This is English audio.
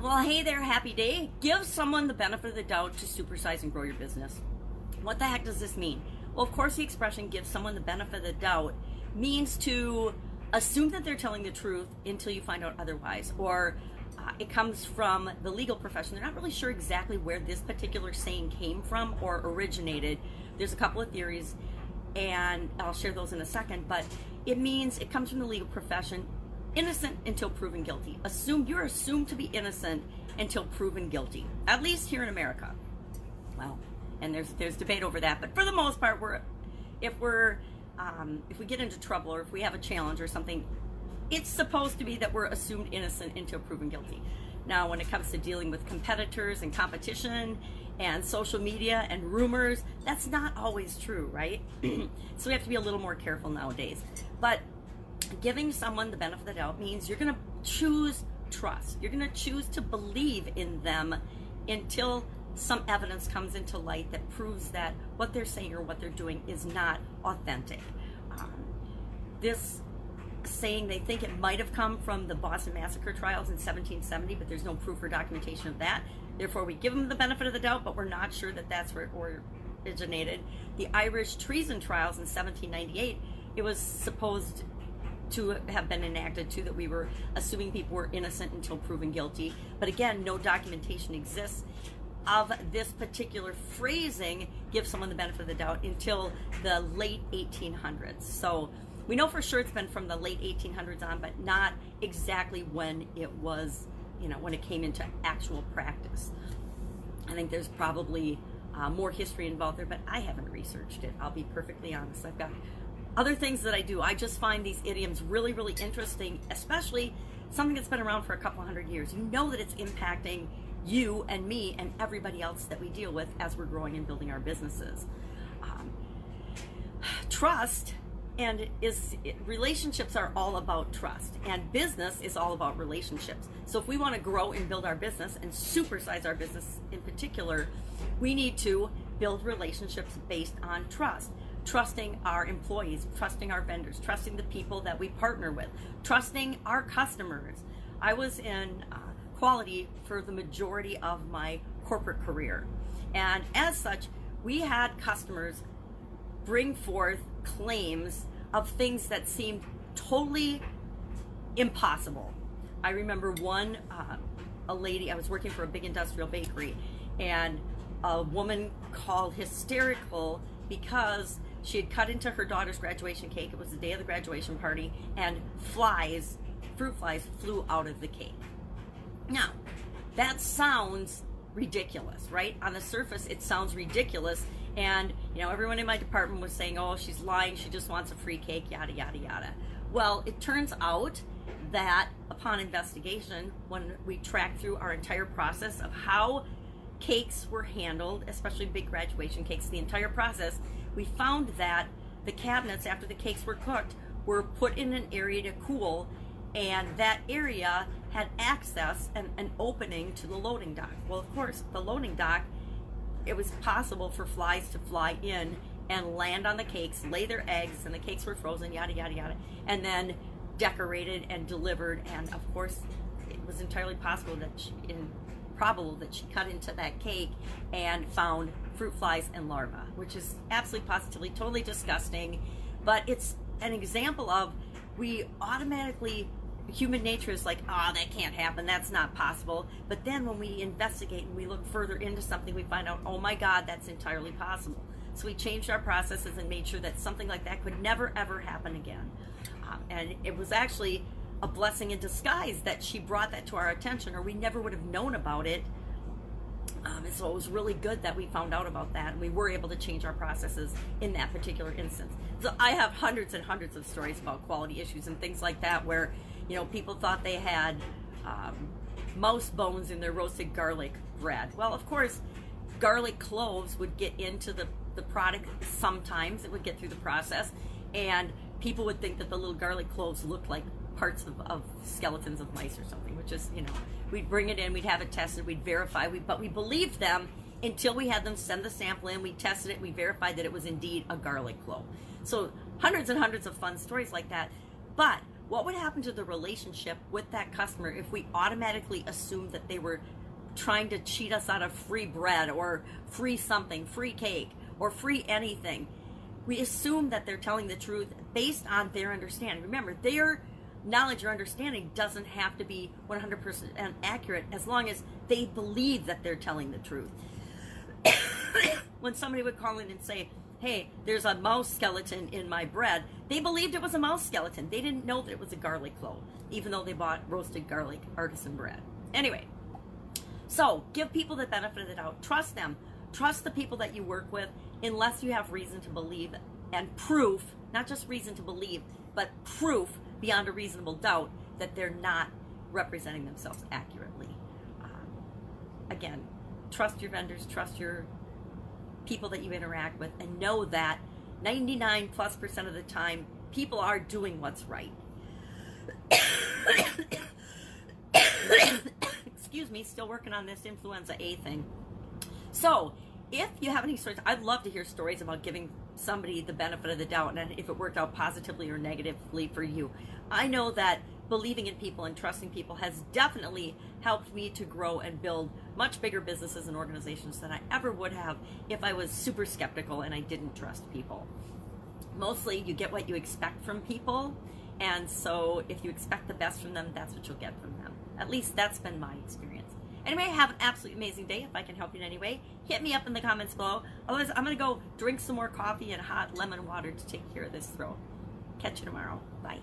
Well, hey there, happy day. Give someone the benefit of the doubt to supersize and grow your business. What the heck does this mean? Well, of course, the expression give someone the benefit of the doubt means to assume that they're telling the truth until you find out otherwise. Or it comes from the legal profession. They're not really sure exactly where this particular saying came from or originated. There's a couple of theories, and I'll share those in a second, but it means it comes from the legal profession. Innocent until proven guilty. You're assumed to be innocent until proven guilty. At least here in America. Well, and there's debate over that, but for the most part, if we get into trouble or if we have a challenge or something, it's supposed to be that we're assumed innocent until proven guilty. Now, when it comes to dealing with competitors and competition and social media and rumors, that's not always true, right? So we have to be a little more careful nowadays. But giving someone the benefit of the doubt means you're going to choose trust. You're going to choose to believe in them until some evidence comes into light that proves that what they're saying or what they're doing is not authentic. This saying, they think it might have come from the Boston Massacre trials in 1770, but there's no proof or documentation of that. Therefore, we give them the benefit of the doubt, but we're not sure that that's where it originated. The Irish treason trials in 1798, it was supposed to have been enacted too, that we were assuming people were innocent until proven guilty. But again, no documentation exists of this particular phrasing, give someone the benefit of the doubt, until the late 1800s. So we know for sure it's been from the late 1800s on, but not exactly when it was, when it came into actual practice. I think there's probably more history involved there, but I haven't researched it. I'll be perfectly honest. I've got other things that I do. I just find these idioms really, really interesting, especially something that's been around for a couple hundred years. You know that it's impacting you and me and everybody else that we deal with as we're growing and building our businesses. Trust relationships are all about trust, and business is all about relationships. So if we want to grow and build our business and supersize our business in particular, we need to build relationships based on trust. Trusting our employees, trusting our vendors, trusting the people that we partner with, trusting our customers. I was in quality for the majority of my corporate career, and as such, we had customers bring forth claims of things that seemed totally impossible. I remember a lady, I was working for a big industrial bakery, and a woman called hysterical because she had cut into her daughter's graduation cake. It was the day of the graduation party, and fruit flies flew out of the cake. Now, that sounds ridiculous, right? On the surface, it sounds ridiculous, and everyone in my department was saying, oh, she's lying, she just wants a free cake, yada, yada, yada. Well, it turns out that upon investigation, when we tracked through our entire process of how cakes were handled, especially big graduation cakes, the entire process, we found that the cabinets, after the cakes were cooked, were put in an area to cool, and that area had access and an opening to the loading dock. Well, of course, the loading dock, it was possible for flies to fly in and land on the cakes, lay their eggs, and the cakes were frozen, yada, yada, yada, and then decorated and delivered. And of course, it was entirely possible probable that she cut into that cake and found fruit flies and larvae, which is absolutely positively totally disgusting. But it's an example of human nature is like, that can't happen, that's not possible. But then when we investigate and we look further into something, we find out, oh my God, that's entirely possible. So we changed our processes and made sure that something like that could never ever happen again. And it was actually a blessing in disguise that she brought that to our attention, or we never would have known about it. And so it was really good that we found out about that, and we were able to change our processes in that particular instance. So I have hundreds and hundreds of stories about quality issues and things like that where, people thought they had mouse bones in their roasted garlic bread. Well, of course, garlic cloves would get into the product sometimes. It would get through the process, and people would think that the little garlic cloves looked like parts of skeletons of mice or something, which is, we'd bring it in, we'd have it tested, we'd verify, but we believed them until we had them send the sample in, we tested it, we verified that it was indeed a garlic clove. So hundreds and hundreds of fun stories like that. But what would happen to the relationship with that customer if we automatically assumed that they were trying to cheat us out of free bread or free something, free cake, or free anything? We assume that they're telling the truth based on their understanding. Remember, their knowledge or understanding doesn't have to be 100% accurate as long as they believe that they're telling the truth. When somebody would call in and say, hey, there's a mouse skeleton in my bread, they believed it was a mouse skeleton. They didn't know that it was a garlic clove, even though they bought roasted garlic artisan bread. Anyway, so give people the benefit of the doubt. Trust them. Trust the people that you work with unless you have reason to believe and proof, not just reason to believe, but proof beyond a reasonable doubt that they're not representing themselves accurately. Again, trust your vendors, trust your people that you interact with, and know that 99+% of the time, people are doing what's right. Excuse me, still working on this influenza A thing. So, if you have any stories, I'd love to hear stories about giving somebody the benefit of the doubt and if it worked out positively or negatively for you. I know that believing in people and trusting people has definitely helped me to grow and build much bigger businesses and organizations than I ever would have if I was super skeptical and I didn't trust people. Mostly, you get what you expect from people, and so if you expect the best from them, that's what you'll get from them. At least that's been my experience. Anyway, have an absolutely amazing day. If I can help you in any way, hit me up in the comments below. Otherwise, I'm going to go drink some more coffee and hot lemon water to take care of this throat. Catch you tomorrow. Bye.